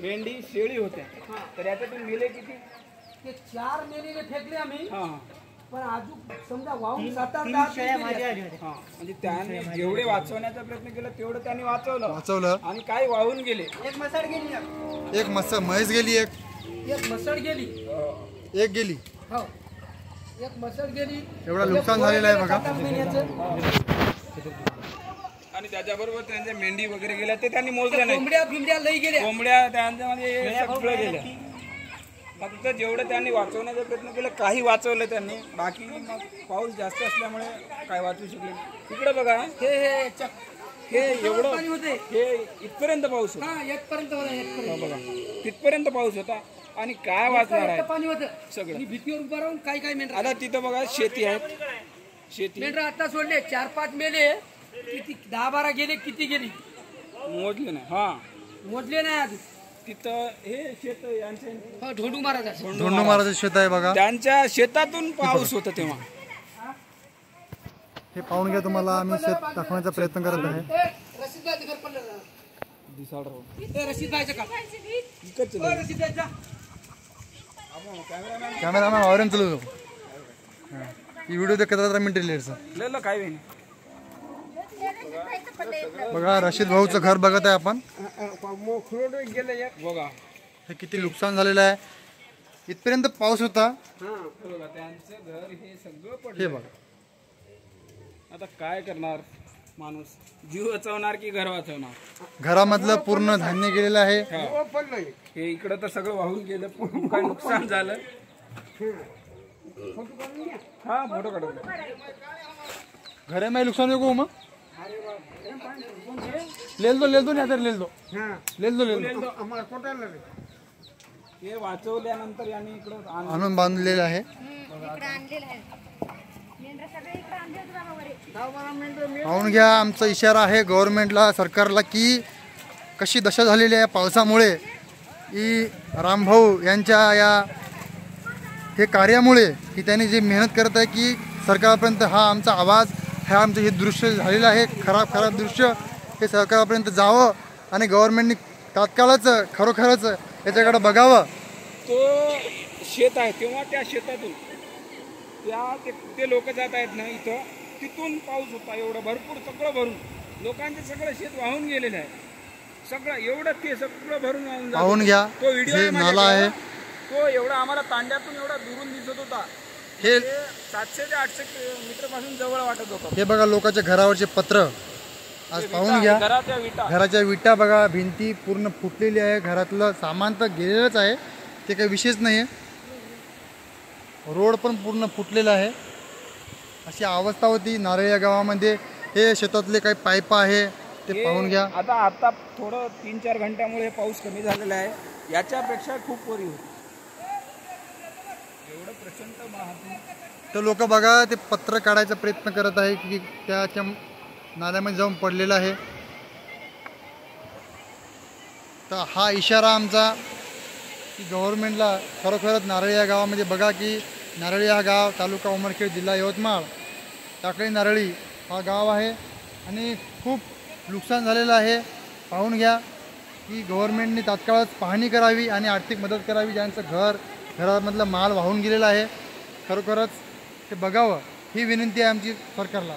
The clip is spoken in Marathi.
मेंढी शेळी होत्या तर याच्यातून मेले किती? ते 4 मेलेले फेकले आम्ही. पण अजून समजा वाहून 7-8 शेळ्या माझ्या आल्या होत्या. म्हणजे त्यांनी जेवढे वाचवण्याचा प्रयत्न केला तेवढं त्यांनी वाचवलं आणि काही वाहून गेले. एक मसड गेली, एक म्हैस गेली, एक मसड गेली, एक गेली. हो एक मसड गेली. एवढं नुकसान झालेलं आहे बघा. आणि त्याच्याबरोबर त्यांच्या मेंढी वगैरे गेल्या ते त्यांनी मोजल्या नाही. कोंबड्या बिंबड्या लई गेल्या, कोंबड्या त्यांच्यामध्ये सगळं गेल्या. फक्त जेवढं त्यांनी वाचवण्याचा प्रयत्न केला काही वाचवलं त्यांनी, बाकी मग पाऊस जास्त असल्यामुळे काय वाचू शकले. इकडे बघा हे एवढं हे इथपर्यंत पाऊस होता. बघा तिथपर्यंत पाऊस होता आणि काय वाचणार आहे पाणी होतं सगळं. भीतीवर उभा राहून काय मेंढरा. आता तिथं बघा शेती आहेत, शेती मेंढरा आता सोडले 4-5 मेले. किती 10-12 गेले, किती गेली मोजले नाही. हा मोजले नाही अजून. तिथं हे शेत यांचे ढोंडू महाराज धोंडू महाराज शेत आहे बघा. त्यांच्या शेतातून पाऊस होता तेव्हा. हे पाहून घ्या, तुम्हाला आम्ही शेत दाखवण्याचा प्रयत्न करत आहे. कॅमेरामॅन ऑरेंज चालू ही व्हिडिओ देखत 15 मिनिट काय बघा. रशीद भाऊचं घर बघत आहे आपण. बघा हे किती नुकसान झालेलं आहे. इथपर्यंत पाऊस होता. त्यांचं घर हे सगळं पडलं. हे बघा आता काय करणार माणूस, जीव वाचवणार की घर वाचवणार. घरामधलं पूर्ण धान्य गेलेलं आहे. हे इकडं तर सगळं वाहून गेलं, पूर्ण काय नुकसान झालं. हा फोटो काढू. घरे में नुकसान देखो मग लेल दो नाही तर लेल दो हे वाचवल्यानंतर यांनी इकडं आणून बांधलेलं आहे. पाहून घ्या, आमचा इशारा आहे गव्हर्नमेंटला, सरकारला की कशी दशा झालेली आहे पावसामुळे. की रामभाऊ यांच्या या हे कार्यामुळे की त्यांनी जे मेहनत करत आहे की सरकारपर्यंत हा आमचा आवाज, हा आमचं हे दृश्य झालेलं आहे खराब दृश्य, हे सरकारपर्यंत जावं आणि गव्हर्नमेंटनी तात्काळच खरोखरच याच्याकडे बघावं. तो शेत आहे तेव्हा त्या शेतातून ते लोक जात आहेत ना इथं, तिथून पाऊस होता एवढं भरपूर, सगळं भरून लोकांचे सगळं शेत वाहून गेलेलं आहे. सगळं एवढं ते सगळं भरून पाहून घ्या. तो व्हिडिओ नाला आहे तो एवढा आम्हाला तांड्यातून एवढा दुरून दिसत होता. हे 700 ते 800 मीटर पासून जवळ वाटत होतं. हे बघा लोकांच्या घरावरचे पत्र आज पाहून घ्या. घराच्या विटा बघा, भिंती पूर्ण फुटलेली आहे. घरातलं सामान तर गेलेलंच आहे, ते काही विशेष नाही आहे. रोड पण पूर्ण फुटलेला आहे. अशी अवस्था होती नारळ या गावामध्ये. हे शेतातले काही पाईप आहे ते पाहून घ्या. आता थोडं 3-4 घंट्यामुळे पाऊस कमी झालेला आहे. याच्यापेक्षा खूप वरी होती. एवढं प्रचंड महापूर. तर लोक बघा ते पत्र काढायचा प्रयत्न करत आहे की त्याच्या नाल्यामध्ये जाऊन पडलेला आहे. तर हा इशारा आमचा की गव्हर्नमेंटला खरोखरच नारळी या गावामध्ये बघा की नारळी हा गाव, तालुका उमरखेड, जिल्हा यवतमाळ, टाकळी नारळी हा गाव आहे आणि खूप नुकसान झालेलं आहे. पाहून घ्या की गव्हर्नमेंटने तात्काळच पाहणी करावी आणि आर्थिक मदत करावी. ज्यांचं घरामधलं माल वाहून गेलेला आहे खरोखरच ते बघावं, ही विनंती आहे आमची सरकारला.